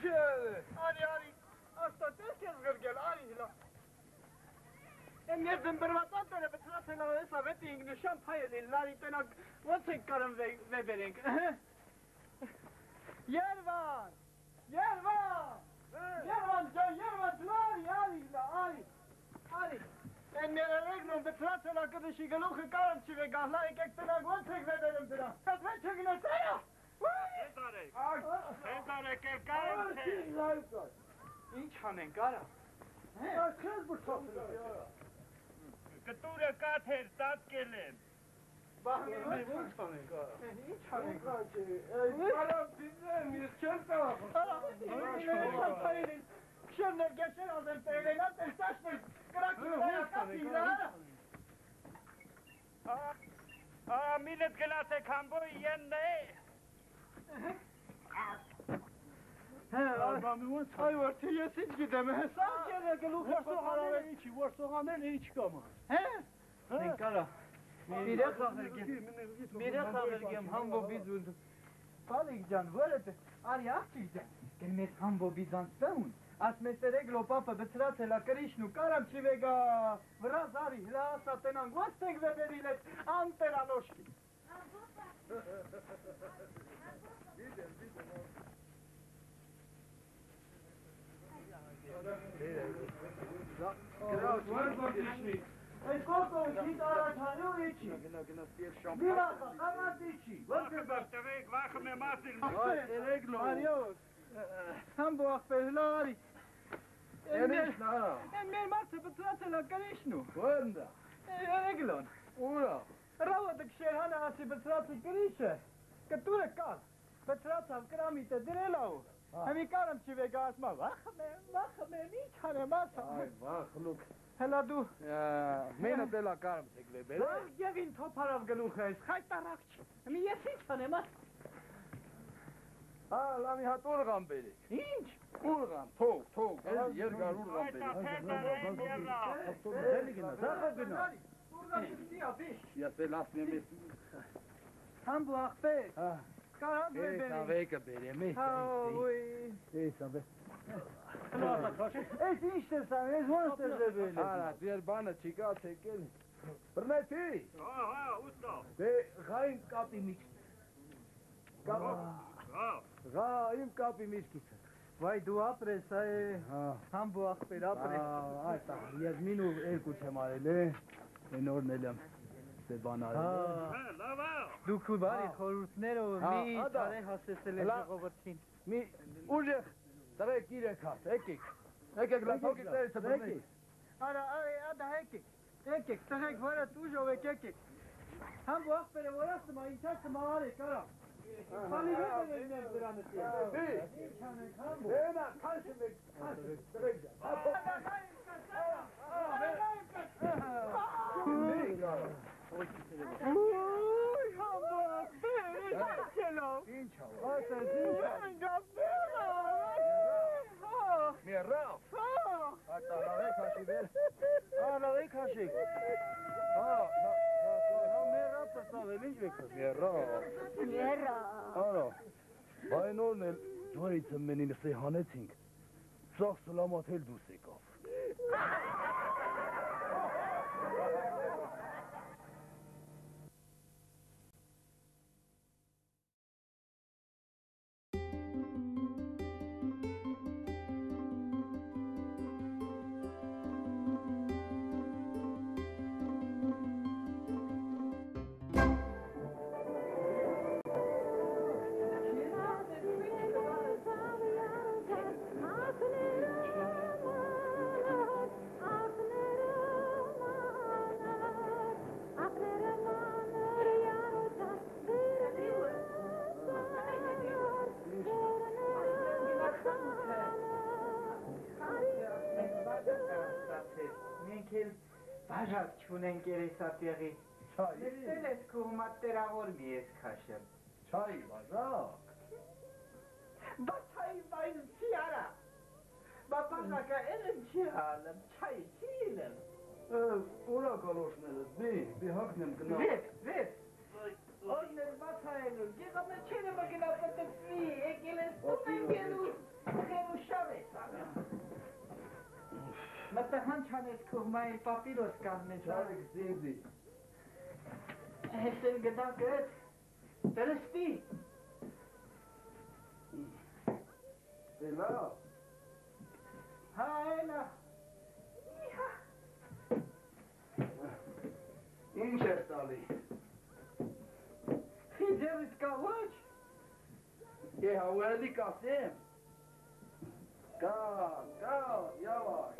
Արի, աստատես ես գրգել, արի հլա։ Եմ ես դմբրվածատները բծրացել ավես ավետի ինգնուշան պայելի, լարի տենակ ոնց ենք կարում վեբերենք։ Երվան, լարի, արի։ Են ներերեգնում բծրացել ակդշի գլուխը կարմ չվեգահ, լարի կեք տնակ ոնց ենք վեբերեմ դրա։ Հատ վեչ չգնես այա։ Հենց արեք էլ կարմ չէ։ Ինչ հանենք արա։ Քեզ բրցացել է։ Կտուրը կաթեր, տատկել եմ։ Բահմի ոնց հանենք արա։ Ինչ հանենք աչի։ Կարամ դիզեմ, ես չեմ կարող։ Քշերներ գեշեր ազեմ տերելա, տեսաշներ կրակի վայակացի իրա։ Միլետ գնացեք համբոյ ենն է։ Այ որթի ես ինչ գիտեմ, հեսան կերը գլուխը որ սողանել է իչ կամա։ Ենք արա, միրեղ աղերգեմ համբոբիզ ունդը։ Պալիք ջան, վորդ արի աղջիկ ջան, կեն մեզ համբոբիզանց տեղուն, աս մեստերեկ լոպապը բծրած հելա կրիշն ու կարամ չիվեգա վրազ արի հլա ասատենան ոնց տենք վեբերիլ էտ անտերանոշկի։ Այս կոտոն քիտ առաջանի ու իչի։ Միրազա, խամած իչի։ Վախը մեմ ասիլ։ Էրեգլո։ Արիոս։ Համբո աղպեր հլա արի։ Են մեր մարդը բծրացել ակարիշնու։ Ոնდა։ Էրեգլոն։ Ուրա։ Ռավոտը կշեր հանա ասի բծրացի կրիշը։ Կտուրը կալ։ Բծրացավ կրամիտը դրելավ։ Հեմի կարմ չիվեգա ասմա, վախը մեմ, ինչ հանեմ ասա։ Այ, վախ, լուկ։ Հելա դու։ Մենը դելա կարմ չեք վեբել։ Լավ գևին թոպարավ գլուխը ես, խայտ առաղ չի։ Հեմի ես ինչ հանեմ ասա։ Լամի հատ ուրղան բերեք։ Ինչ։ Ուրղան, թող, երկար ուրղան բերեք։ Ես էլ ասնեմ ես։ Համբու աղպեր։ Կարամ բերեք։ Ես ավեկը բերեմ, ես ավեք։ Ես ինչ տեսամ, ես ոնց ես բերել։ Արա, ձեր բանը չիկա թեկել։ Բրնետի։ ուստա։ Դե ғային կապի միջ։ Գա, իմ կապի միջքից։ Վայ դու ապրես, համբու աղպեր ապրես։ Այստա, ես մին ու երկու չեմ արել, են օրն էլ եմ բան արել։ Դուք ու բարի խորհուրդներով մի տարե հասեցել եք ժողովրդին։ Ուժեղ, տղեք իրենք հաս, եկեք լաթոքիկներից բրնեք։ Արա, ադա եկեք, տղեք վարդ ուժով եկեք։ Համբու աղպերը որ ասում, ինչած մարեք, արա։ Քանի րոպե ելնել դրանից։ Ինչ անենք համբու։ Դենա, քաշում եք, դրեք ջան։ Ուй, համբու աղպեր, ինչ ալով։ Ասես ինչ Մերավ։ Ատալավեք հաշի վեր։ Ալավեք հաշի։ Մերավ տսավել ինչ վեքս։ Մերավ։ Արա, բայն օրն էլ ջորիցը մենին սե հանեցինք, ծաղ սլամատ էլ դուս եկավ։ Բաժակ չունենք երեսատեղի, նստել ես կողմատ տերավոր մի ես կաշեմ։ Չայի բաժակ։ Բա չայի բայն չի արա։ Բա բաժակը էլն չի հալեմ, չայի չի իլեմ։ Ուրա կալոշներս, բի հակնեմ գնա։ Վետ, օրներ բացայելուր, գեղամը չերը մգնա պտվի, եկել ես տուն են գելուր, Ata hançanes kurmayı papiros kalmış. Çarık zindi. Sen gıda gıt. Teresti. Ela. Ha ela. İnşeftali. Fidelis kavuç. Haveli Kasım. Kal, yavaş.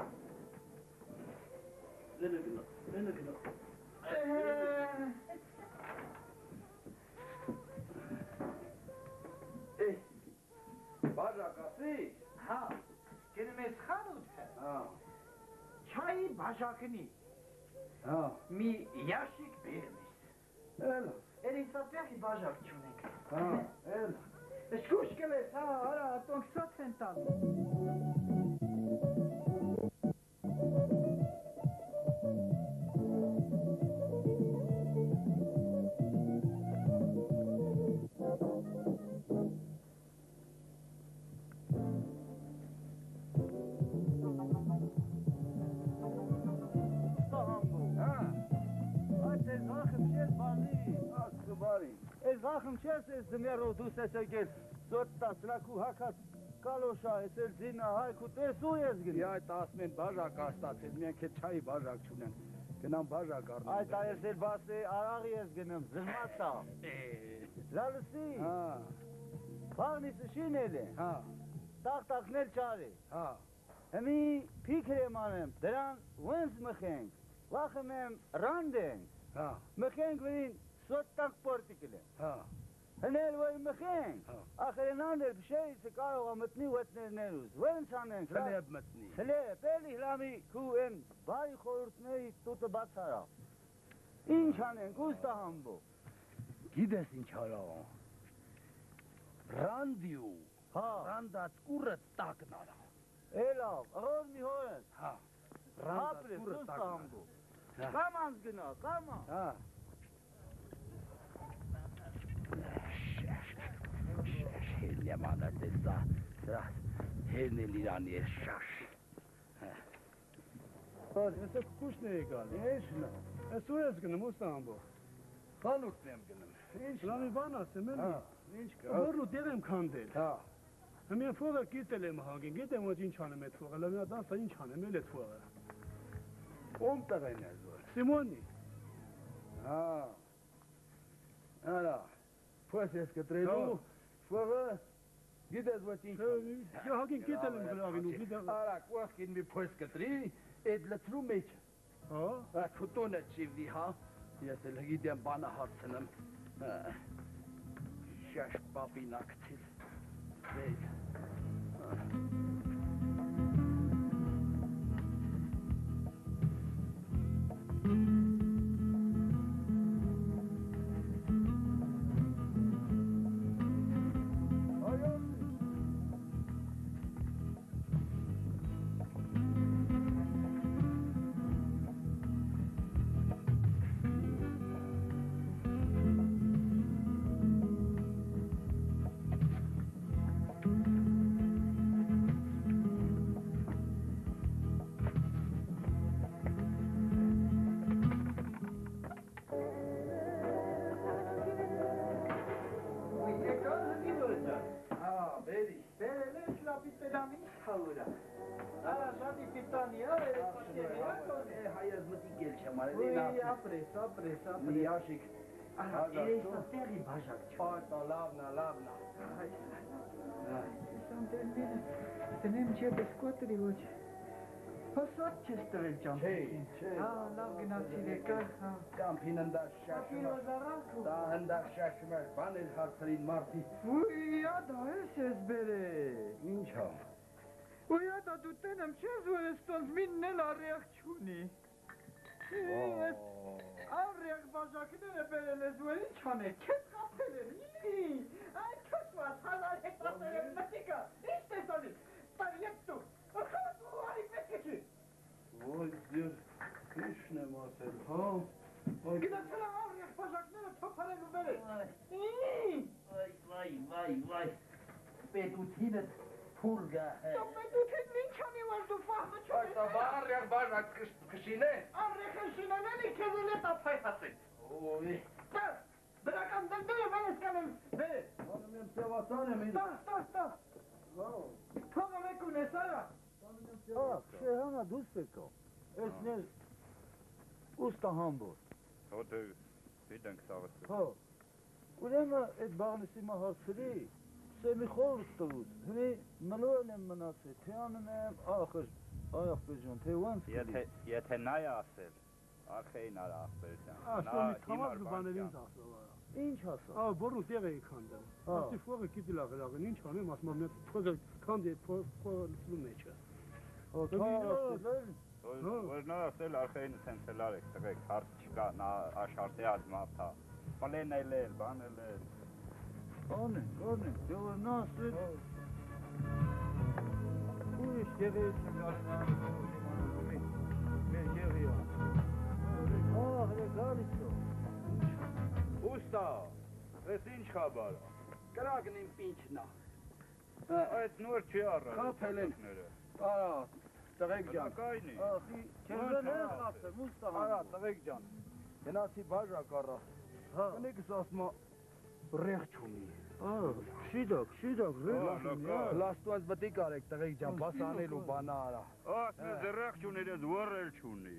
Beni gülü. Bacakası. Ha. Kelimesi hanut. Ha. Çay başakını. Ha. Mi yaşık vermiş. Ela. Elisabeth bajak çunek. Ha. Ela. Escușcă-le, ăla, atunci tot sentat. Ezachim çerses demero dusese gel. Zotta slaku hakat kaloşa esel zina hay kute suyez gel. Ya tasmen bajak astat men ke çay bajak çunen. Genam bajak ar. Ay ta esel bası arağıyez genem zırmata. Zalisi. Ha. Farnisi şineli. Ha. Tak nel çari. Ha. Hemi pikremanem deran wens mekhen. Lachemem randen. Ha. Mekhen verin صوتك بورتيكله ها هنا وين مكان اخر ناندر بشيء سكارو ومتني واتنين نيروز وين سانن سلاب متني سلاب بيلي هلامي كو ان باي خورتني توت باتسارا این شانن گوستا هم بو گیدس این چارا راندیو ها راندات کورت تاک نارا ایلا اغور میهورن ها راندات کورت تاک هم بو کامانز گنا کامان ها Emanet esa henelirani şaş. Hadi mesela kuş neye kaldı? Eşna. Suez günü Mustafa. Kanuk demgünüm. Lami bana semeli. Orlu derim kandel. Ha. Hemen fuga gitele mahagin. Gitem o cin çanı met fuga. Lami da sayın çanı melet fuga. 10 tane ne zor. Simoni. Ha. Ara. Pues es que traigo. Fuga. Gides wat in. Ja, hagin gitele mahagin. Gides. Ara, kwaskin mi pues que tri. Edle trumech. Ha. Kutone çivdi ha. Yese legidem bana hartsanım. Şaş babi naktil. Değil. Ящик. Elisabeth bajak. Pata, lavna. Tenem ce descotri hoci. Posot ce stel jam. Ce. Ah, lav gnațile că. Campinanda șașma. Da, anda șașma. Banel hartrin marti. Ui, ia da, eses bere. Incha. Ui, ia da, tu tenem ce zvone stons minne la reacțiuni. Avriak bajakine berele zvone çane. Kes kapele. Ay kasma sana hepatele matika. İşte soni. Taryeptu. Ay peki. Oy diyor. Krishna masel. Ha. Gidin sana avriak bajakine toparelu bere. Vay. Bedutine purga. Bedutine çani Ալու դու ֆախը չու։ Այդ բառը բաժակ կշինե։ Ամրեքը շինանալի քեզել է տափայացել։ Ոյ։ Բրական դնդը մենս կանեմ։ Բե։ Անում եմ ծավասան եմ։ Տա։ Թողը մեկ ունես արա։ Շեհանա դուս եկա։ Էսնել ուստա համբոր։ Հոդը դիտենք սավս։ Հա։ Ուրեմն այդ բաղնիսի մահացրի, սեմի խորս տուց, հնի մլոն եմ մնացել, թե անն եմ, ախր, այախպեր ջան, թե ոնց կլի։ Եթե նա է ասել, արխեին արա ախպեր ջան։ Ասոմի թամազ բաներին ասել արա։ Ինչ ասա։ Բորու տեղ էի քանդել։ Ասի ֆողը կիտի լաղելաղին, ինչ անեմ, ասում եմ, ֆողը քանդի ֆողը լսում մեջը։ Հո թարասել։ Որ նա ասել արխեին սենց էլ արեք, տղեկ, հարց չկա, նա աշարդի ադմաթա։ Պալեն էլ, բան էլ։ Անենք, դե որ նա ասել։ Ուրիշ եղեություն արնանում մեր եղիա։ Գալիս է։ Ուստա, ես ինչ խաբար։ Կրագն իմ պինչնա։ Այդ նոր չի առած։ Խապել են։ Արա, տղեկ ջան։ Կայնի։ Ախի, քեզեն է խապել, ուստա։ Արա, տղեկ ջան։ Գնացի բաժակ առա։ Հա։ Կնիկս ասում ռեղ չունի։ Շիդոք, ռեղ չունի։ Լաստուած բտիկ արեք, տղեկ ջան, բաս անելու բանա արա։ Ասնես ռեղ չունի, ես որ էլ չունի։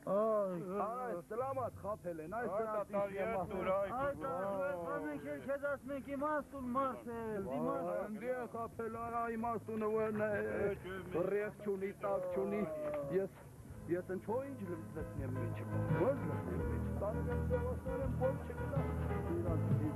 Արա, սլամատ խապել են, այս Այ մենք քեզ ասում ենք իմաստուն մարդ Դի խապել արա իմաստունը որն է, ռեղ չունի, տակ չունի, ես ընչո ինչ լծնեմ մեջ, ոնց լծնեմ մեջ, տանում եմ ծավասարեմ, պոլ չկնա, Ալու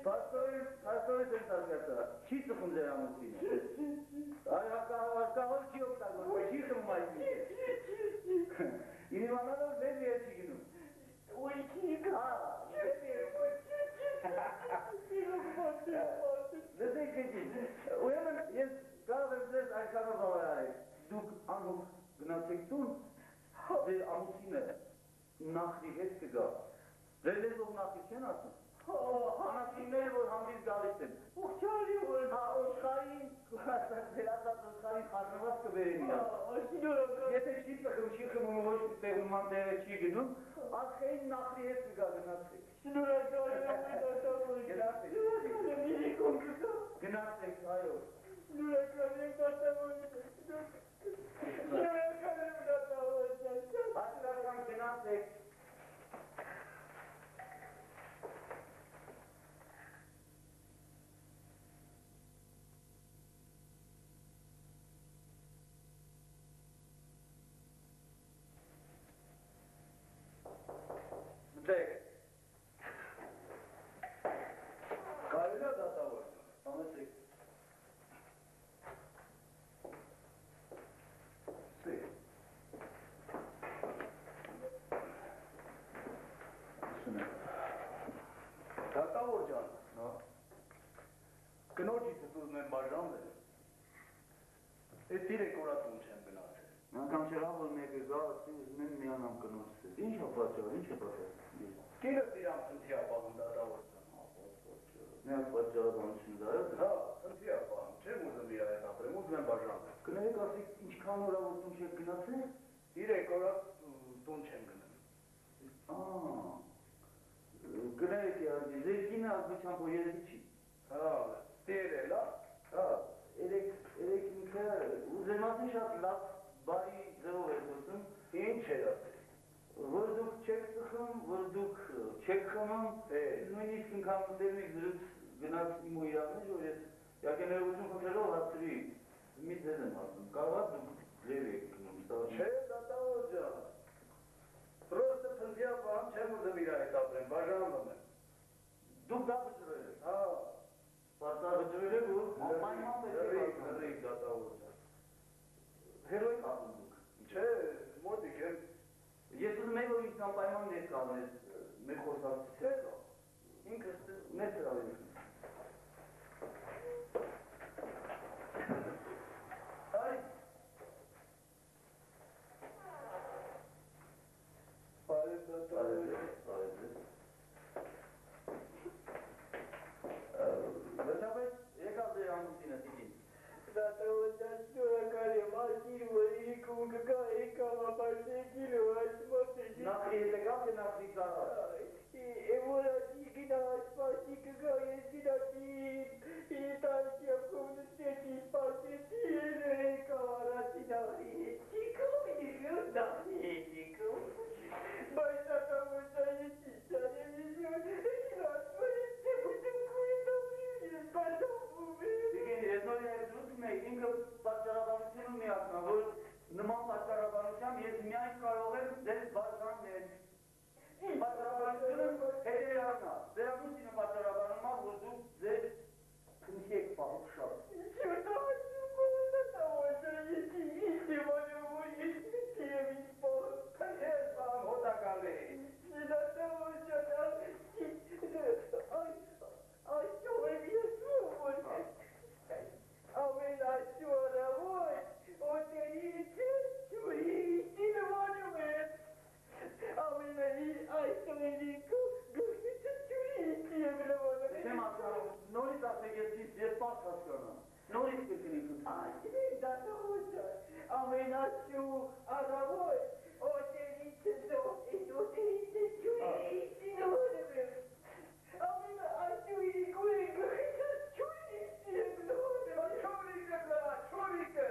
Պաստորի ձեր տարգացա, չի ծխում ձեր ամուսինը։ Այ հակահոր չի օգտագործում, չի խմում այս միտը։ Իմանալով ձեր ետ չի գնում։ Ուիքի կա, Լսեք քեջին, ուրեմն ես կարող եմ ձեզ այսքանով բավարարել, դուք անհոգ գնացեք տուն, ձեր ամուսինը նախրի հետ կգա, ձեր լեզվով նախրի չեն ասում, անասինները, որ հանդից գալիս են, ուղճարի որ օշխարին, ձեր ասած օշխարին խարնված կբերեն իրան, եթե չի ծխում, չի խմում, ոչ տեղում մանտերը չի գնում, ասխեին նախրի հետ կգա գնացեք, Գնացեք, այո։ Հասկացան գնացեք։ Մտեք։ Կարելի է դատավոր, համեցեք։ Դատավոր ջան, կնոջիցս ուզում եմ բաժանվել, ես 3 օրատուն չեմ գնացել։ Անգամ չեղավ, որ մեկը գա, ասի ուզում եմ միանամ կնոջիցս, ինչ է պատճառ, ինչ է պատճառ։ Կիրս իրան խնդի ապահում դատավոր ջան։ Միակ պատճառաբանություն դա է։ Հա, խնդի ապահում, չեմ ուզում իր այդ ապրեմ, ուզում եմ բաժանվել։ Կներեք ասիք ինչքան օրավոր տուն չեք գնացել։ 3 օր տուն չեմ գնացել։ Կներեք իհարկե, ձեր կինը ազգությամբ օերզի չի։ Հա, տերել, հա, երեք ինքը ուզեմ ասի շատ լավ բարի ձևով էր խոսում։ Ինչ էր ասել։ Որ դուք չեք ծխում, որ դուք չեք խմում, նույնիսկ ինքան դերմիկ զրուց գնաց իմ ու իրաններ, որ ես իհարկե ներողություն խնդրելով հասցրի մի ձեզ եմ ասում, կարող դուք լև եք գնում, չէ, դատավոր ջան, պրոստը փնձիապան չեմ ուզում իր այդ ապրեմ, բաժանում եմ։ Դուք դա բջրել եք, հա, պարտար բջրել եք ու պայման լրիկ դատավոր ջան։ Հերոյ կապում դուք։ Չէ, մոտիկ եմ։ Ես ուզում եմ, որ ինքն անպայման ներկա մեզ մեր խոսակցից հետո, ինքս մեր ծրավեր եմ։ Այ։ Բարև դատավոր։ Վերջապես եկավ ձեր ամուսինը տիկին։ Դատավոր ջան, շնորհակալ եմ, ասիր, որ իրիկում կգա եկավ ապարշեկիրը, ասմասեջի։ Նախրի հետ եկավ, թե նախրի ծառա։ Որ ասի գնա ասպասի կգա, ես գնացի, տանքի ապկոմնստեցի, սպասեցի, եկավ արասի նախրի հետ, չիկում, նախրի հետ չիկում։ Բայց դատավոր ջան, ես իչան եմ իզյոն, ինքը պատճառաբանությունը միացնա, որ նման պատճառաբանությամբ ես միայն կարող եմ ձեզ բաժանել։ Պատճառաբանությունը հետևյալն է, ձեր ամուսինը պատճառաբանում է, որ դուք ձեր քնքի եք պահում շատ։ Ես պահում հոտակալ է։ Նորից ասեք ես պարտ հասկանամ, նորից կրկնի խնդրում։ Այսինքն դատավոր ամենաշու առավոտ օտերից դու իդուտից ճուից նորը ամենաշու իրիկույը գխիթը ճուից նորը չորիկը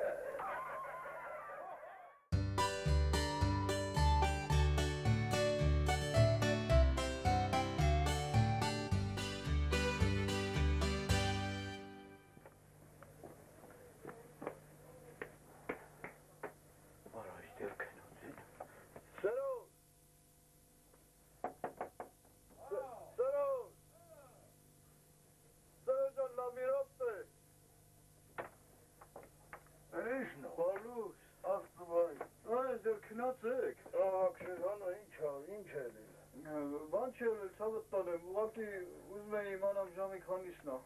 Բան չի ելել, ցավդ տանեմ, ուղղակի ուզում էի իմանամ ժամի քանիսն է։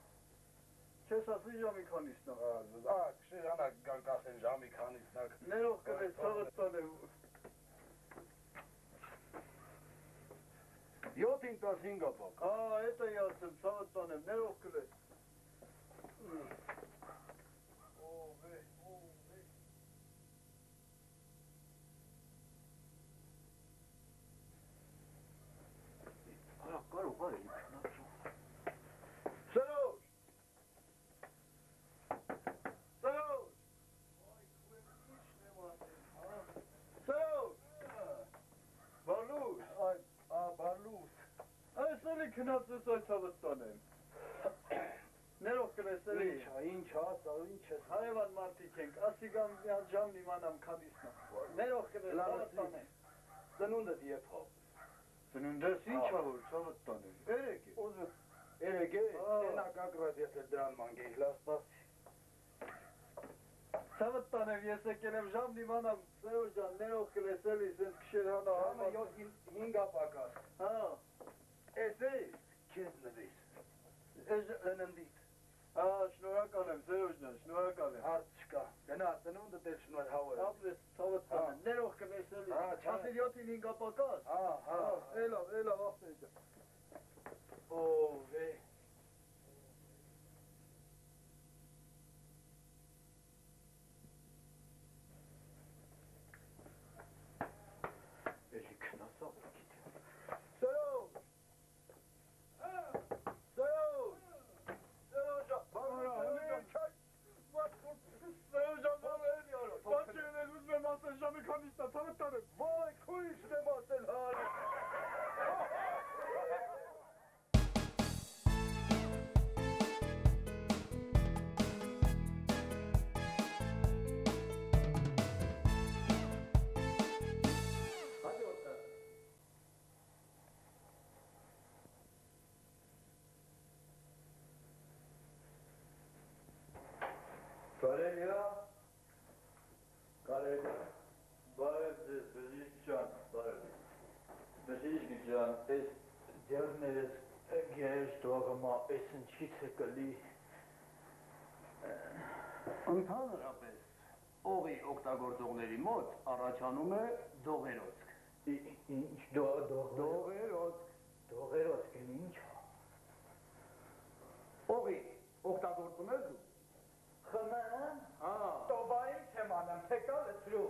Չես ասի ժամի քանիսն է։ Քշիրանակ գանք ասեն ժամի քանիսն է։ Ներող կրես, ցավդ տանեմ։ 7:15 բակ։ Էդ էի ասեմ, ցավդ տանեմ, ներող կրես։ Քնածուս այդ ցավդ տանեմ։ Ներող կրես էլի։ Ինչ ասա, ինչ ես։ Հարևան մարդիկ ենք, ասի գամ ժամն իմանամ քանիսն է։ Ներող կրես, ցավդ տանեմ։ Ծնունդդ երբ հա։ Ծնունդս ինչ ա որ ցավդ տանեմ։ Երեք է։ Երեք է, տենակ ակրատ ես էլ դրան մանգեի, լաստաս։ Ցավդ տանեմ, ես եկել եմ ժամն իմանամ, Սերոջ ջան, ներող կրես էլի, սենց քշեր հանա։ Համը 7:05 ապակաս։ Հա։ Էս է, չես նվիս։ Ըննդից։ Շնորհակալ եմ, Սերոջ ջան, շնորհակալ եմ։ Հարց չկա, գնա, ծնունդդ էլ շնոր հավոր։ Ապրես, ցավդ տանեմ, ներող կրես էլի։ Ասի 7:05 ապակաս։ Էլավ, ախպեր ջան։ Ով է։ Էլի քնասավ է գիտի։ Սերոջ ջան, բանորա, հենց չայ։ Սերոջ ջան, բանորա, բան չելել ուզում եմ ասել ժամի քանիսն է, ցավդ տանեմ։ Ոայ, քույրն եմ ասել հարը։ Կարելի է, բարև ձեզ, բժիշկ ջան, բարև։ Բժիշկ ջան, այս դերներս գերեշ դողմա, այս ինչից է կլի։ Ընդհանրապես, օղի օգտագործողների մոտ առաջանում է դողերոցք։ Ինչ դողերոց։ Դողերոցք են ինչ։ Օղի օգտագործում ես դու։ Խմեմ, Հա։ տոբային չեմ անեմ, թեկա լծրու։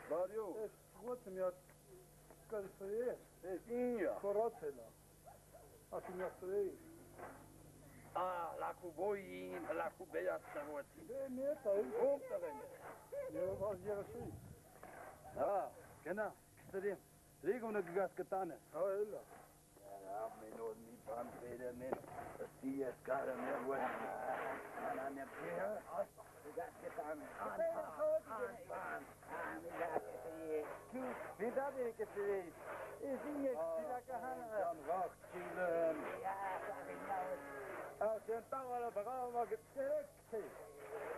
Բարյո, ո՞նց մի հատ կալֆեյ է։ Ինյա։ Խորացել է։ Ասի մի հատ է։ Լակու բոյին, լակու բեյացնվոցի։ Դե մի հատ է։ Ով տղեն։ Եվ аз երեսի։ Գնա, կստրիմ, ռիգունը գգաս կտանը։ Էլա։ Ամեն օր մի բան վերեմ են, ըստի ես կարեմ եմ ոչ։ Անան եմ պիհը, գգաս կտանը։ Vidar kefiri. İzinye silakahan. Vaq çilem. Sen tavara bagama gitsekti.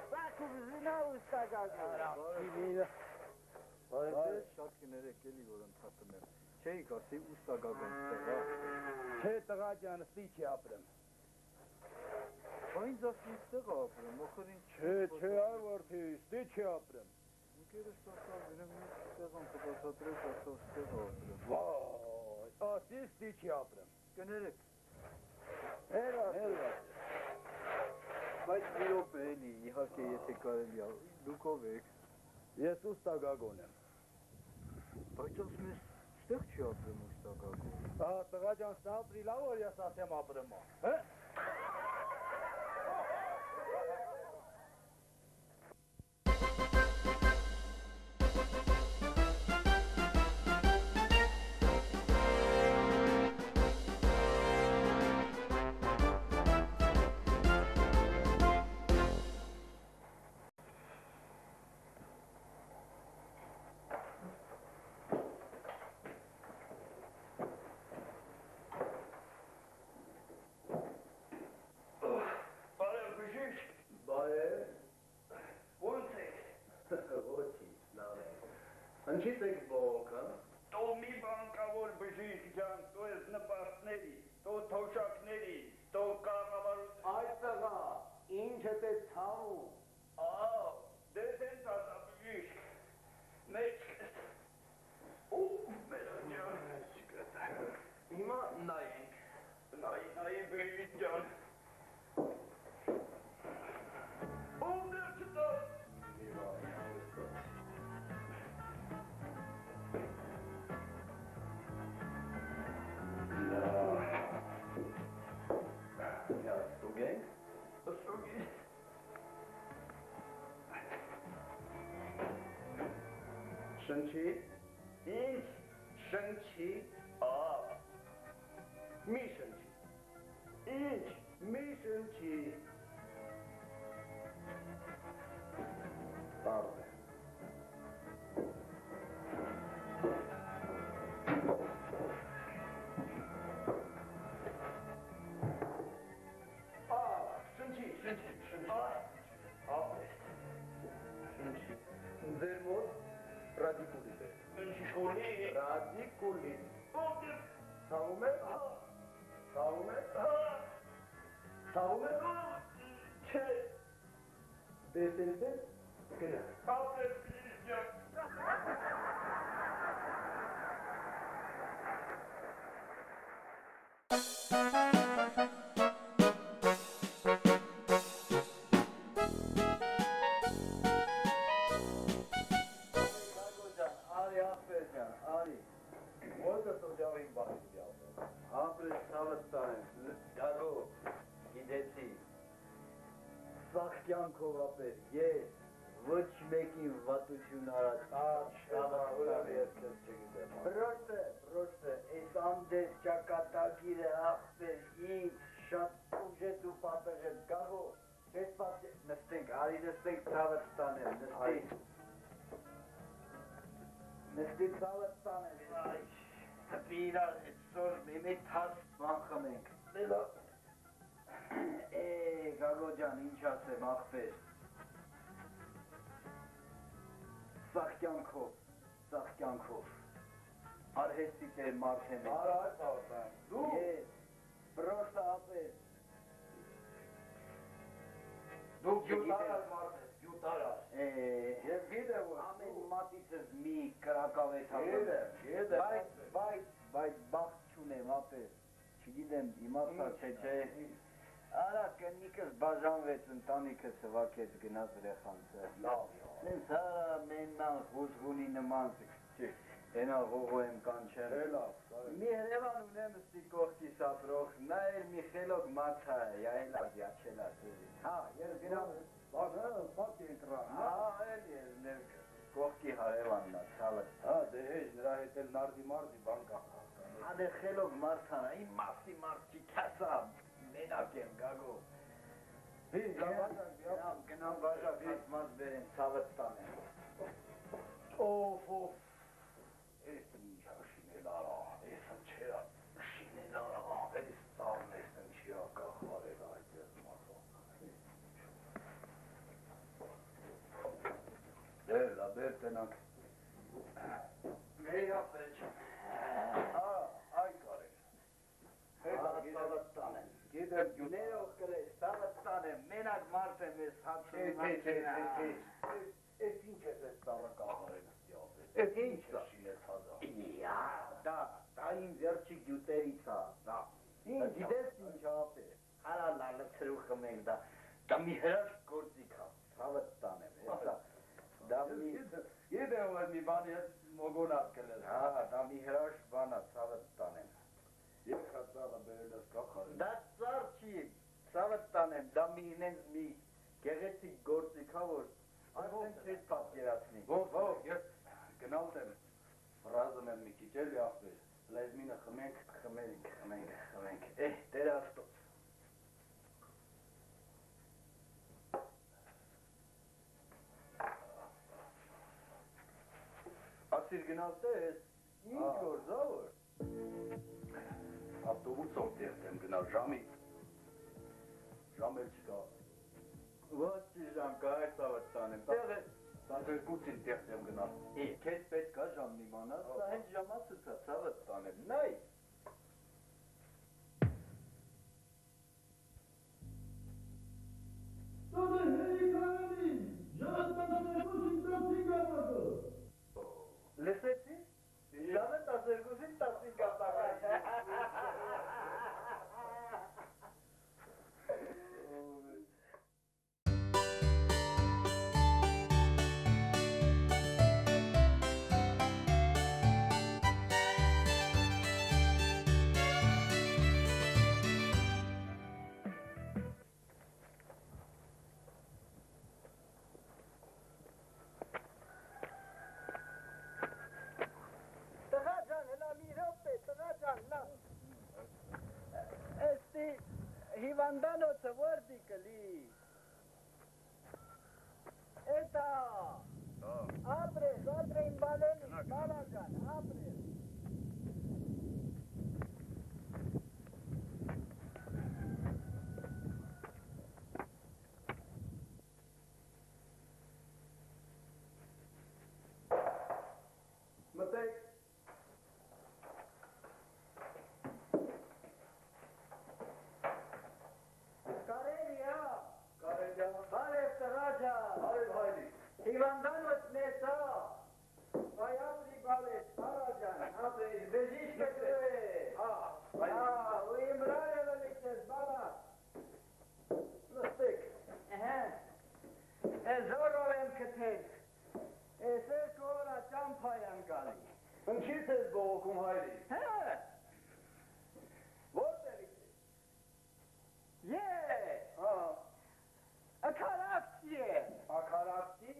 Saku zina ustagaga. Çilem. Բարև շատ կներեք էլի որ ընդհատում եմ։ Չէի կասի ուստագագոն տղա։ Չէ տղա ջան, ստի չի ապրեմ։ Բայց ասի տղա ապրեմ, ոխր ինչ։ Չէ, այ որդի, ստի չի ապրեմ։ Ինքերս տակավ իրեմ մի տեղան կբացատրեք ասով տղա ապրեմ։ Վայ, ասի ստի չի ապրեմ։ Կներեք։ Էլա։ Բայց մի րոպե էլի, իհարկե եթե կարելի է, դուք ով եք։ Ես ուստագագոն եմ։ Բայց ասում ես, ստեղ չի ապրեմ ուստագագոն։ Տղա ջան, ստա ապրի լավ որ ես ասեմ ապրեմ։ Հե։ Շնչից եք բողոքը։ Տո մի բանկավոր բժիշկ ջան, տո ես նպարտների, տո թոշակների, տո կառավարության։ Այդ տղա, ինչ է ցանում։ Դες են տատա բժիշկ։ Մեկ Հիմա նայենք։ նայի բժիշկ ջան։ Դες տա։ Շնչի, ինչ շնչի, մի շնչի, ինչ մի շնչի, բարդ է, շնչի, ձեր մոտ Ռադիկուլին է։ Ռադիկուլին։ Ցավում է։ Ցավում է։ Չէ։ Դեսել է։ Գնա։ Կյանքով ապեր, ես ոչ մեկին վատություն արած, պրոշտը, այս անդես ճակատագիրը աղբեր, ինձ շատ ուժետ ու պատեղետ գաղո, ես պատեղ, նստենք, արի նստենք ծավըտ տանեմ, նստի ծավըտ տանեմ, հպի իրար հետ սոր միմիտ հաս ման խմենք, Գագո ջան, ինչ ասեմ, աղբեր, սաղ կյանքով, արհեստի տեր մարդ եմ ես, ես, պրոշտը ապեր, դու գյուտարած մարդ ես, գյուտարած, ես գիտեմ, որ ամեն մատիցս մի կրակավետ հապեր, բայց բաղթ չունեմ ապեր, չգիտեմ իմացա չէ, Արա կնիկս բաժանվեց, ընտանիքս հվակեց, գնաց ռեխանցը։ Նենց հարա մեննան խուժգունի նման ենա ղողո եմ կանչեմ։ Մի հրևան ունեմ ստի կողքի սապրող, նա էլ մի խելոք մացա է, յայլած, յաչելած էլի։ Հա, ես գնամ, պատ ենտրան, էլ ես ներ կողքի հարևանն է, ցավը։ Հա, դե հեջ, նրա հետ էլ նարդի բան կա։ Ադե խելոք մարդանա, իմ մասի մարդ չի կասա, Մենակ եմ գագո, գնամ բաժակ հասմած բերեմ, ծավըտ տանեմ, ես ինչ շինել արա, ես ընչերա, շինել արա, ես ծավն ես ընչերա կախվարել այդ ես մարդով, լա բեր տնակ, մեր ապեչ, այ կարել, ծավըտ տանեմ, Գիտեմ գյուներով կրես, ծավըտ տանեմ, մենակ մարդ եմ ես հատվում Ես ինչ ես ես ծառը կաղարեն ստի ապել, ես ինչ ես շինես հազար Դա իմ վերջի գյուտերից է, գիտես ինչ ապել, հարա լալը ծրու խմենք դա մի հրաշ գործիք է, ծավըտ տանեմ, Գիտեմ որ մի բանի հետ մոգոնատ կլես, դա մի հրաշ բան է, ծավըտ տանեմ Ես խածարը բերել ես կախարել Դա ծար չի, ծավըտ տանեմ, դա մի ինենց մի գեղեցիկ գործիք հա որ Այդեն չես պատկերացնի Ես գնալտ եմ, ռազում եմ մի քիչ էլի աղբեր Լեզմինը խմենք, Տեր Աստծո Ասիր գնալտ ես, ինչ որ զավոր Ավտոբուսով տեղտ եմ գնալ ժամի Ժամ էլ չկա Ոչ չի ժամ կա, այս ավտ տանեմ Տատերկուցին տեղտ եմ գնալ։ Քեզ պետք է ժամն իմանալ, սա հենց ժամացուցա, ցավդ տանեմ, նայ։ Լսեցի՞, ժամը 12-ին 15 կապաղայ։ Hivandano vertically. Eta. Abre in Baleni, Balagan, abre. Mistake. Հիվանդանոց նեսա, բայապրի բալես, հարաջան, ապրես, բեժիշ կտրե, ու իմրար է վելիքտես, բալա, նստիկ, զորով եմ կթեք, էսեր կողորա ճամփայ եմ գալի, ընչից ես բողոքում հայրի, որտեղ ես, Ակարակցի է, ակարակցի,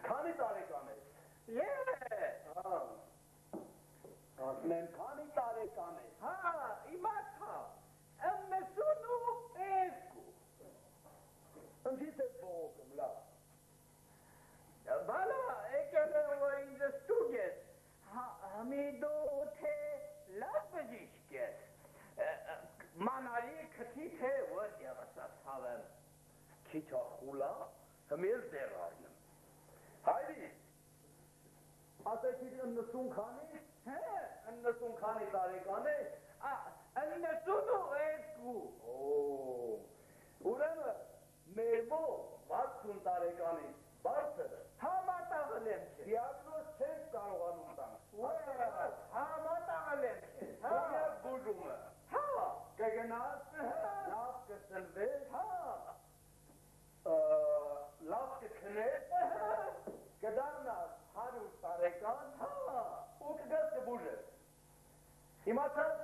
քանի տարեկան ես, ասնեմ քանի տարեկան ես, իմացա, 92, ընչից ես բողոքում, լավ, բալա, եկել եմ, որ ինձ ստուգ ես, համիդո թե լավ բժիշկ ես, Manari քթիթե որ երասած հավեմ քիչա խուլա հմիլ դերարնեմ հայրի ասեցի 90 քանի 90 քանի տարեկան է 92 ուրեմն մերբո 60 տարեկանի բարձր համատաղել եմ դիագնոզ չես կարողանում տալ համատաղել եմ բուժումը կգնաս, լավ կսնվես, լավ կքնես, կդառնաս 100 տարեկան, ու կգաս կբուժես։ Իմացա՞ս